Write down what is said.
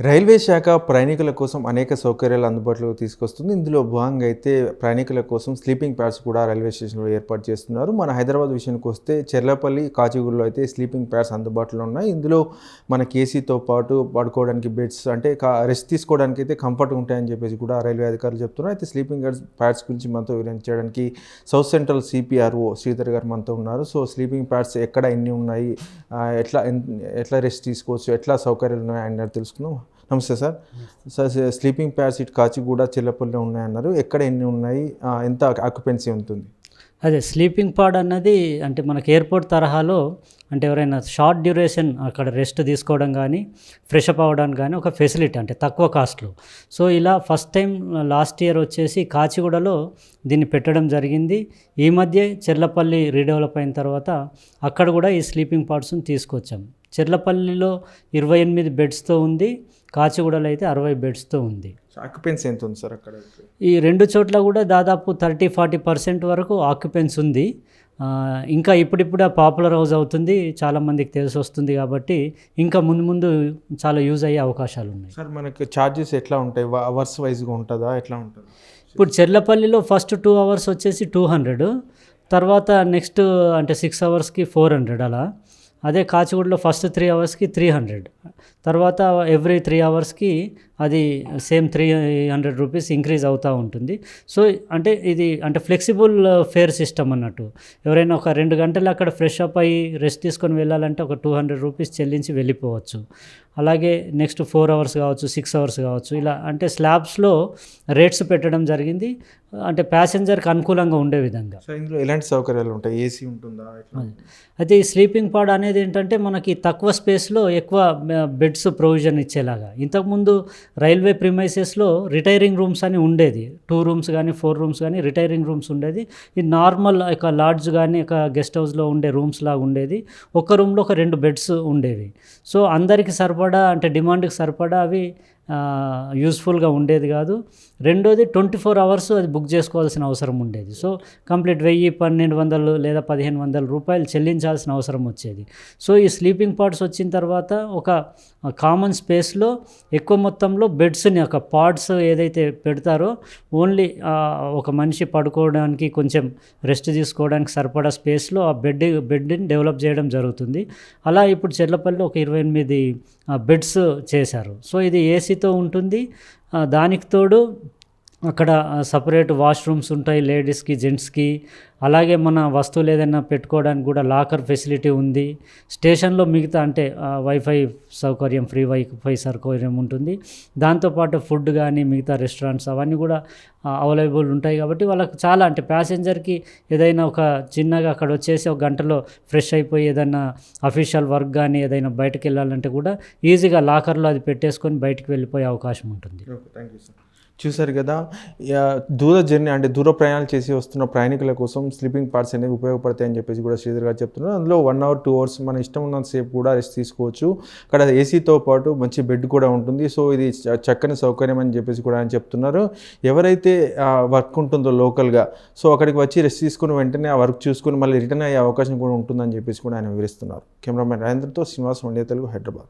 Railway శాఖ ప్రయాణికుల కోసం అనేక సౌకర్యాలు అందుబాటులోకి తీసుకొస్తుంది. ఇందులో భాగంగా అయితే ప్రయాణికుల కోసం స్లీపింగ్ ప్యాడ్స్ కూడా రైల్వే స్టేషన్‌లో ఏర్పాటు చేస్తున్నారు. మన హైదరాబాద్ విషయానికొస్తే చెర్లపల్లి, కాచిగూడలో అయితే స్లీపింగ్ ప్యాడ్స్ అందుబాటులో ఉన్నాయి. ఇందులో మనకి ఏసీతో పాటు పడుకోవడానికి బెడ్స్ అంటే రెస్ట్ తీసుకోవడానికి అయితే కంఫర్ట్‌గా ఉంటాయని చెప్పేసి కూడా రైల్వే అధికారులు చెప్తున్నారు. అయితే స్లీపింగ్ ప్యాడ్స్ గురించి మనతో వివరించడానికి సౌత్ సెంట్రల్ సిపిఆర్ఓ శ్రీధర్ గారు మనతో ఉన్నారు. సో స్లీపింగ్ ప్యాడ్స్ ఎక్కడ ఎన్ని ఉన్నాయి, ఎట్లా రెస్ట్ తీసుకోవచ్చు, ఎట్లా సౌకర్యాలు ఉన్నాయి అని తెలుసుకుందాం. నమస్తే సార్. సార్ స్లీపింగ్ ప్యాడ్స్ ఇటు కాచిగూడ, చిల్లపల్లిలో ఉన్నాయన్నారు. ఎక్కడ ఎన్ని ఉన్నాయి, ఎంత ఆక్యుపెన్సీ ఉంటుంది? అదే స్లీపింగ్ పాడ్ అన్నది అంటే మనకి ఎయిర్పోర్ట్ తరహాలో అంటే ఎవరైనా షార్ట్ డ్యూరేషన్ అక్కడ రెస్ట్ తీసుకోవడం కానీ ఫ్రెషప్ అవ్వడానికి కానీ ఒక ఫెసిలిటీ అంటే తక్కువ కాస్ట్లో. సో ఇలా ఫస్ట్ టైం లాస్ట్ ఇయర్ వచ్చేసి కాచిగూడలో దీన్ని పెట్టడం జరిగింది. ఈ మధ్య చెర్లపల్లి రీడెవలప్ అయిన తర్వాత అక్కడ కూడా ఈ స్లీపింగ్ పాడ్స్ని తీసుకొచ్చాం. చెర్లపల్లిలో 28 బెడ్స్తో ఉంది, కాచిగూడలో అయితే 60 బెడ్స్తో ఉంది. ఆక్యుపెన్సీ ఎంత ఉంది సార్ అక్కడ? ఈ రెండు చోట్ల కూడా దాదాపు 30-40% వరకు ఆక్యుపెన్సీ ఉంది. ఇంకా ఇప్పుడిప్పుడే పాపులర్ హౌస్ అవుతుంది, చాలామందికి తెలిసి వస్తుంది కాబట్టి ఇంకా ముందు చాలా యూజ్ అయ్యే అవకాశాలు ఉన్నాయి. సార్ మనకి ఛార్జెస్ ఎట్లా ఉంటాయి? అవర్స్ వైజ్గా ఉంటుందా, ఎట్లా ఉంటుంది? ఇప్పుడు చెర్లపల్లిలో ఫస్ట్ 2 అవర్స్ వచ్చేసి 200, తర్వాత నెక్స్ట్ అంటే 6 అవర్స్కి 400 అలా. అదే కాచిగూడలో ఫస్ట్ 3 అవర్స్కి 300, తర్వాత ఎవ్రీ 3 అవర్స్కి అది సేమ్ 300 రూపీస్ ఇంక్రీజ్ అవుతూ ఉంటుంది. సో అంటే ఇది అంటే ఫ్లెక్సిబుల్ ఫేర్ సిస్టమ్ అన్నట్టు. ఎవరైనా ఒక 2 గంటలు అక్కడ ఫ్రెష్ అప్ అయ్యి రెస్ట్ తీసుకొని వెళ్ళాలంటే ఒక 200 రూపీస్ చెల్లించి వెళ్ళిపోవచ్చు. అలాగే నెక్స్ట్ 4 అవర్స్ కావచ్చు, 6 అవర్స్ కావచ్చు, ఇలా అంటే స్లాబ్స్లో రేట్స్ పెట్టడం జరిగింది, అంటే ప్యాసింజర్కి అనుకూలంగా ఉండే విధంగా. సో ఇందులో ఎలాంటి సౌకర్యాలు ఉంటాయి? ఏసీ ఉంటుందా? అయితే ఈ స్లీపింగ్ పాడ్ అనేది ఏంటంటే మనకి తక్కువ స్పేస్లో ఎక్కువ బెడ్స్ ప్రొవిజన్ ఇచ్చేలాగా. ఇంతకుముందు రైల్వే ప్రిమైసెస్లో రిటైరింగ్ రూమ్స్ అని ఉండేది, 2 రూమ్స్ కానీ 4 రూమ్స్ కానీ రిటైరింగ్ రూమ్స్ ఉండేది. ఈ నార్మల్ ఒక లాడ్జ్ కానీ ఒక గెస్ట్ హౌస్లో ఉండే రూమ్స్ లాగా ఉండేది. ఒక రూమ్లో ఒక 2 బెడ్స్ ఉండేవి. సో అందరికి సరిపడా అంటే డిమాండ్కి సరిపడా అవి యూస్ఫుల్గా ఉండేది కాదు. రెండోది 24 అవర్స్ అది బుక్ చేసుకోవాల్సిన అవసరం ఉండేది. సో కంప్లీట్ 1000-1200 లేదా 1500 రూపాయలు చెల్లించాల్సిన అవసరం వచ్చేది. సో ఈ స్లీపింగ్ పాడ్స్ వచ్చిన తర్వాత ఒక కామన్ స్పేస్లో ఎక్కువ మొత్తంలో బెడ్స్ని ఒక పాడ్స్ ఏదైతే పెడతారో ఓన్లీ ఒక మనిషి పడుకోవడానికి కొంచెం రెస్ట్ తీసుకోవడానికి సరిపడా స్పేస్లో ఆ బెడ్ని డెవలప్ చేయడం జరుగుతుంది. అలా ఇప్పుడు చెర్లపల్లిలో ఒక 28 బెడ్స్ చేశారు. సో ఇది ఏసీతో ఉంటుంది. దానికి తోడు అక్కడ సపరేట్ వాష్రూమ్స్ ఉంటాయి లేడీస్కి, జెంట్స్కి. అలాగే మన వస్తువులు ఏదైనా పెట్టుకోవడానికి కూడా లాకర్ ఫెసిలిటీ ఉంది. స్టేషన్లో మిగతా అంటే వైఫై సౌకర్యం, ఫ్రీ వైఫై సౌకర్యం ఉంటుంది. దాంతోపాటు ఫుడ్ కానీ మిగతా రెస్టారెంట్స్ అవన్నీ కూడా అవైలబుల్ ఉంటాయి. కాబట్టి వాళ్ళకి చాలా అంటే ప్యాసింజర్కి ఏదైనా ఒక చిన్నగా అక్కడ వచ్చేసి ఒక గంటలో ఫ్రెష్ అయిపోయి ఏదైనా అఫీషియల్ వర్క్ కానీ ఏదైనా బయటకు వెళ్ళాలంటే కూడా ఈజీగా లాకర్లో అది పెట్టేసుకొని బయటకు వెళ్ళిపోయే అవకాశం ఉంటుంది. Thank you sir. చూసారు కదా, దూర జర్నీ అంటే దూర ప్రయాణాలు చేసి వస్తున్న ప్రయాణికుల కోసం స్లీపింగ్ పాడ్స్ అనేవి ఉపయోగపడతాయని చెప్పేసి కూడా శ్రీధర్ గారు చెప్తున్నారు. అందులో 1 అవర్ 2 అవర్స్ మన ఇష్టం ఉన్నంత సేపు కూడా రెస్ట్ తీసుకోవచ్చు. అక్కడ ఏసీతో పాటు మంచి బెడ్ కూడా ఉంటుంది. సో ఇది చక్కని సౌకర్యం అని చెప్పేసి కూడా ఆయన చెప్తున్నారు. ఎవరైతే వర్క్ ఉంటుందో లోకల్గా, సో అక్కడికి వచ్చి రెస్ట్ తీసుకుని వెంటనే ఆ వర్క్ చూసుకుని మళ్ళీ రిటర్న్ అయ్యే అవకాశం కూడా ఉంటుందని చెప్పేసి కూడా ఆయన వివరిస్తున్నారు. కెమెరామెన్ రాజేంద్రతో శ్రీనివాస్, వండే తెలుగు, హైదరాబాద్.